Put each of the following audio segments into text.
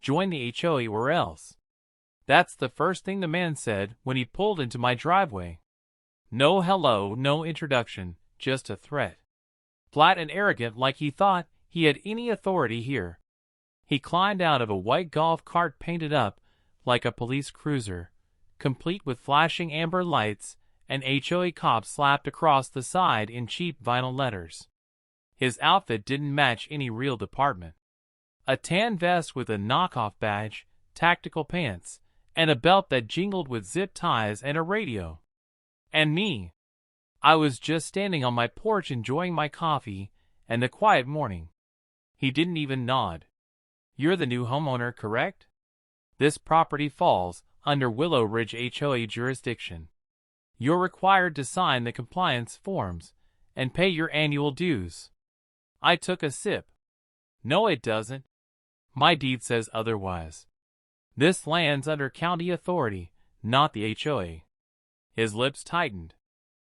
Join the HOA or else. That's the first thing the man said when he pulled into my driveway. No hello, no introduction, just a threat. Flat and arrogant, like he thought he had any authority here. He climbed out of a white golf cart painted up like a police cruiser, complete with flashing amber lights and HOA cops slapped across the side in cheap vinyl letters. His outfit didn't match any real department. A tan vest with a knockoff badge, tactical pants, and a belt that jingled with zip ties and a radio. And me. I was just standing on my porch enjoying my coffee and the quiet morning. He didn't even nod. You're the new homeowner, correct? This property falls under Willow Ridge HOA jurisdiction. You're required to sign the compliance forms and pay your annual dues. I took a sip. No, it doesn't. My deed says otherwise. This land's under county authority, not the HOA. His lips tightened.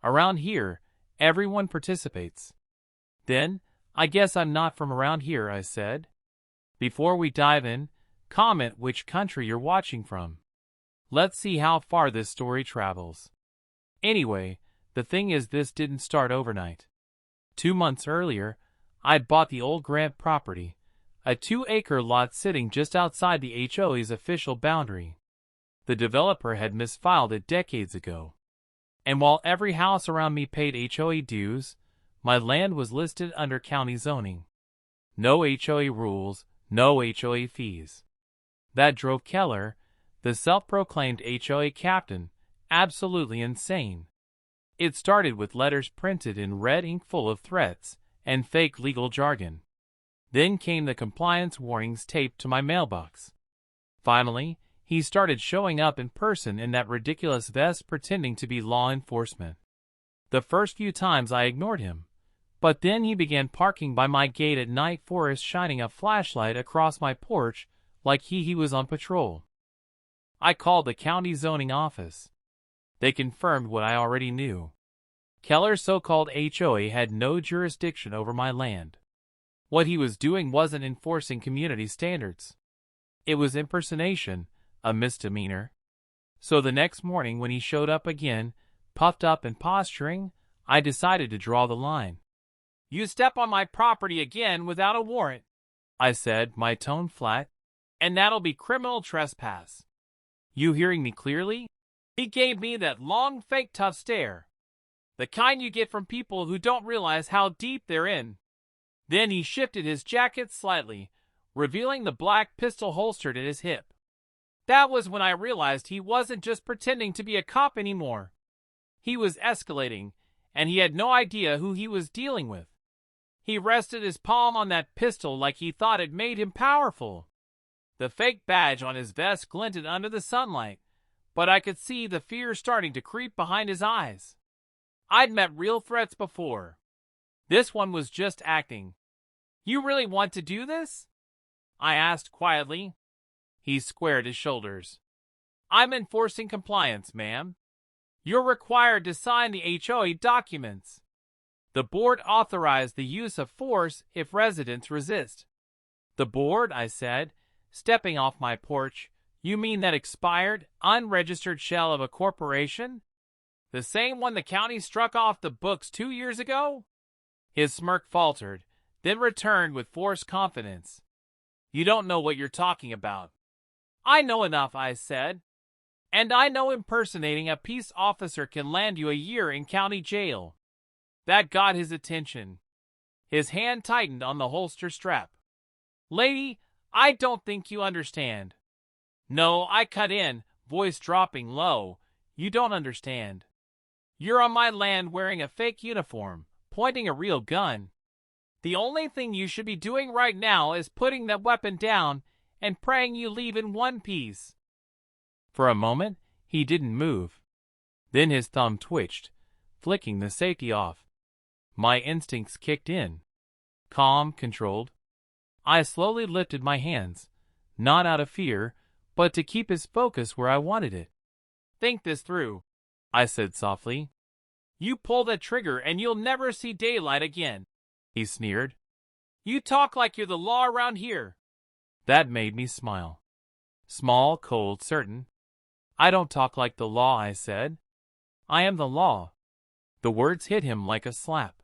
Around here, everyone participates. Then, I guess I'm not from around here, I said. Before we dive in, comment which country you're watching from. Let's see how far this story travels. Anyway, the thing is, this didn't start overnight. 2 months earlier, I'd bought the old Grant property, a 2-acre lot sitting just outside the HOA's official boundary. The developer had misfiled it decades ago. And while every house around me paid HOA dues, my land was listed under county zoning. No HOA rules, no HOA fees. That drove Keller, the self-proclaimed HOA captain, absolutely insane. It started with letters printed in red ink full of threats and fake legal jargon. Then came the compliance warnings taped to my mailbox. Finally, he started showing up in person in that ridiculous vest pretending to be law enforcement. The first few times I ignored him, but then he began parking by my gate at night, Forrest shining a flashlight across my porch like he was on patrol. I called the county zoning office. They confirmed what I already knew. Keller's so-called HOA had no jurisdiction over my land. What he was doing wasn't enforcing community standards. It was impersonation, a misdemeanor. So the next morning when he showed up again, puffed up and posturing, I decided to draw the line. You step on my property again without a warrant, I said, my tone flat, and that'll be criminal trespass. You hearing me clearly? He gave me that long, fake tough stare. The kind you get from people who don't realize how deep they're in. Then he shifted his jacket slightly, revealing the black pistol holstered at his hip. That was when I realized he wasn't just pretending to be a cop anymore. He was escalating, and he had no idea who he was dealing with. He rested his palm on that pistol like he thought it made him powerful. The fake badge on his vest glinted under the sunlight, but I could see the fear starting to creep behind his eyes. I'd met real threats before. This one was just acting. You really want to do this? I asked quietly. He squared his shoulders. I'm enforcing compliance, ma'am. You're required to sign the HOA documents. The board authorized the use of force if residents resist. The board, I said, stepping off my porch. You mean that expired, unregistered shell of a corporation? The same one the county struck off the books 2 years ago? His smirk faltered, then returned with forced confidence. You don't know what you're talking about. I know enough, I said. And I know impersonating a peace officer can land you a year in county jail. That got his attention. His hand tightened on the holster strap. Lady, I don't think you understand. No, I cut in, voice dropping low. You don't understand. You're on my land wearing a fake uniform, pointing a real gun. The only thing you should be doing right now is putting that weapon down and praying you leave in one piece. For a moment, he didn't move. Then his thumb twitched, flicking the safety off. My instincts kicked in. Calm, controlled. I slowly lifted my hands, not out of fear, but to keep his focus where I wanted it. Think this through, I said softly. You pull that trigger and you'll never see daylight again, he sneered. You talk like you're the law around here. That made me smile. Small, cold, certain. I don't talk like the law, I said. I am the law. The words hit him like a slap.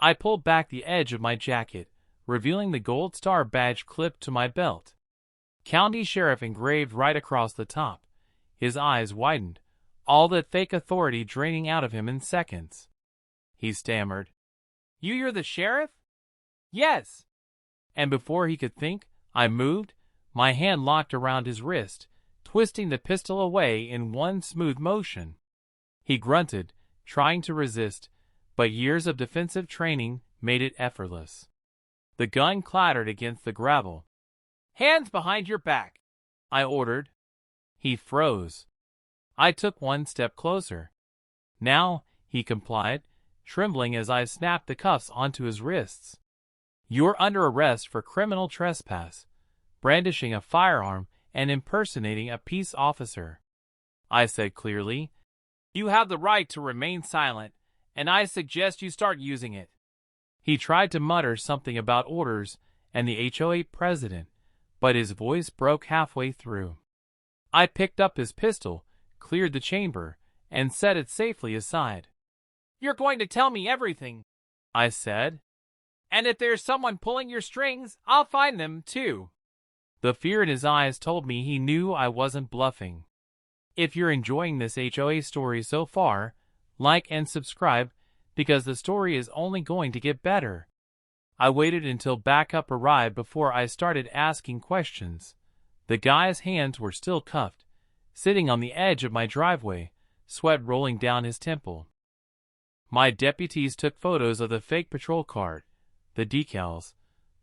I pulled back the edge of my jacket, revealing the gold star badge clipped to my belt. County Sheriff engraved right across the top. His eyes widened, all that fake authority draining out of him in seconds. He stammered, You're the sheriff? Yes. And before he could think, I moved, my hand locked around his wrist, twisting the pistol away in one smooth motion. He grunted, trying to resist, but years of defensive training made it effortless. The gun clattered against the gravel. Hands behind your back, I ordered. He froze. I took one step closer. Now, he complied, trembling as I snapped the cuffs onto his wrists. You're under arrest for criminal trespass, brandishing a firearm and impersonating a peace officer. I said clearly, You have the right to remain silent, and I suggest you start using it. He tried to mutter something about orders and the HOA president, but his voice broke halfway through. I picked up his pistol, cleared the chamber, and set it safely aside. You're going to tell me everything, I said. And if there's someone pulling your strings, I'll find them too. The fear in his eyes told me he knew I wasn't bluffing. If you're enjoying this HOA story so far, like and subscribe, because the story is only going to get better. I waited until backup arrived before I started asking questions. The guy's hands were still cuffed, sitting on the edge of my driveway, sweat rolling down his temple. My deputies took photos of the fake patrol card, the decals,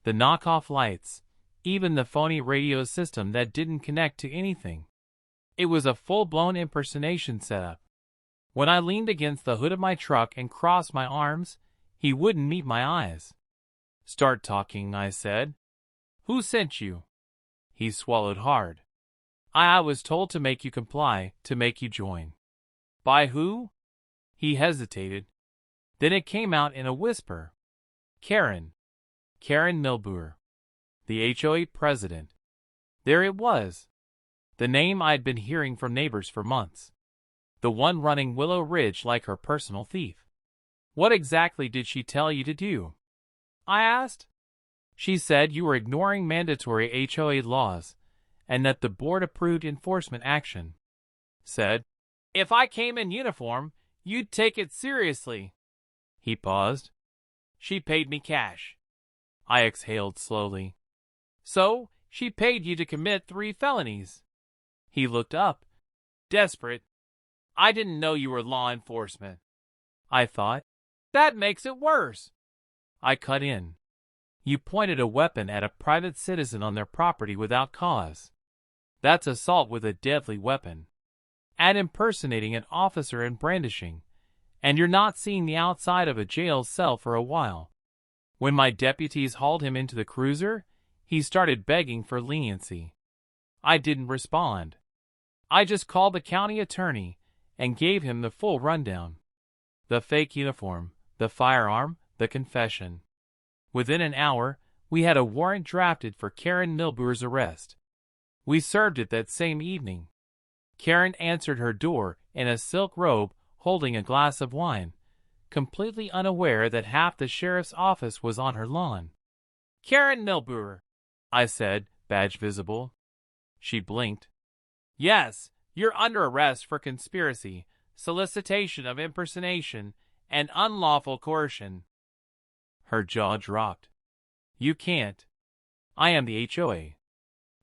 the knockoff lights, even the phony radio system that didn't connect to anything. It was a full-blown impersonation setup. When I leaned against the hood of my truck and crossed my arms, he wouldn't meet my eyes. Start talking, I said. Who sent you? He swallowed hard. I was told to make you comply, to make you join. By who? He hesitated. Then it came out in a whisper. Karen Milbour, the HOA president. There it was. The name I'd been hearing from neighbors for months. The one running Willow Ridge like her personal thief. What exactly did she tell you to do? I asked. She said you were ignoring mandatory HOA laws, and that the board approved enforcement action. Said, if I came in uniform, you'd take it seriously. He paused. She paid me cash. I exhaled slowly. So, she paid you to commit 3 felonies. He looked up. Desperate. I didn't know you were law enforcement. I thought. That makes it worse. I cut in. You pointed a weapon at a private citizen on their property without cause. That's assault with a deadly weapon. Add impersonating an officer and brandishing, and you're not seeing the outside of a jail cell for a while. When my deputies hauled him into the cruiser, he started begging for leniency. I didn't respond. I just called the county attorney and gave him the full rundown. The fake uniform, the firearm, the confession. Within an hour, we had a warrant drafted for Karen Milbour's arrest. We served it that same evening. Karen answered her door in a silk robe holding a glass of wine, completely unaware that half the sheriff's office was on her lawn. Karen Milbour, I said, badge visible. She blinked. Yes, you're under arrest for conspiracy, solicitation of impersonation, and unlawful coercion. Her jaw dropped. You can't. I am the HOA.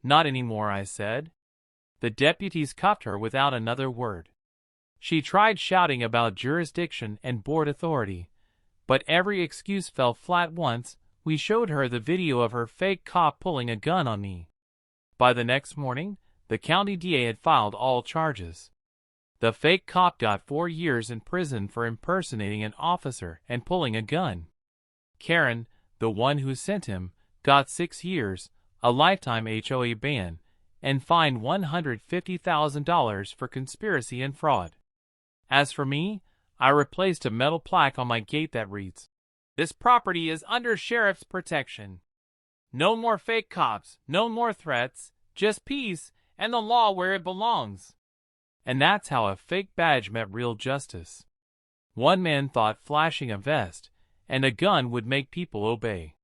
Not anymore, I said. The deputies cuffed her without another word. She tried shouting about jurisdiction and board authority, but every excuse fell flat once we showed her the video of her fake cop pulling a gun on me. By the next morning, the county DA had filed all charges. The fake cop got 4 years in prison for impersonating an officer and pulling a gun. Karen, the one who sent him, got 6 years, a lifetime HOA ban, and fined $150,000 for conspiracy and fraud. As for me, I replaced a metal plaque on my gate that reads, "This property is under sheriff's protection." No more fake cops, no more threats, just peace and the law where it belongs. And that's how a fake badge met real justice. One man thought flashing a vest and a gun would make people obey.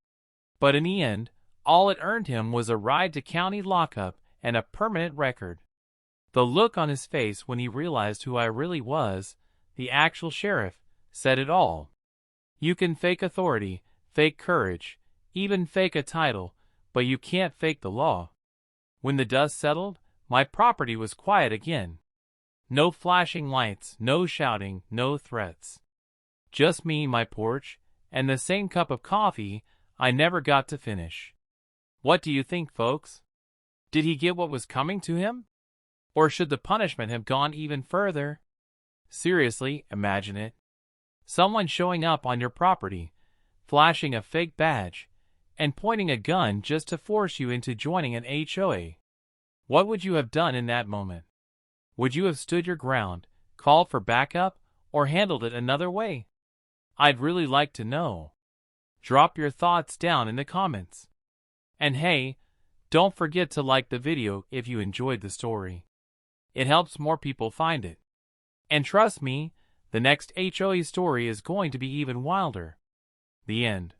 But in the end, all it earned him was a ride to county lockup and a permanent record. The look on his face when he realized who I really was, the actual sheriff, said it all. You can fake authority, fake courage, even fake a title, but you can't fake the law. When the dust settled, my property was quiet again. No flashing lights, no shouting, no threats. Just me, my porch, and the same cup of coffee I never got to finish. What do you think, folks? Did he get what was coming to him? Or should the punishment have gone even further? Seriously, imagine it. Someone showing up on your property, flashing a fake badge, and pointing a gun just to force you into joining an HOA. What would you have done in that moment? Would you have stood your ground, called for backup, or handled it another way? I'd really like to know. Drop your thoughts down in the comments. And hey, don't forget to like the video if you enjoyed the story. It helps more people find it. And trust me, the next HOA story is going to be even wilder. The end.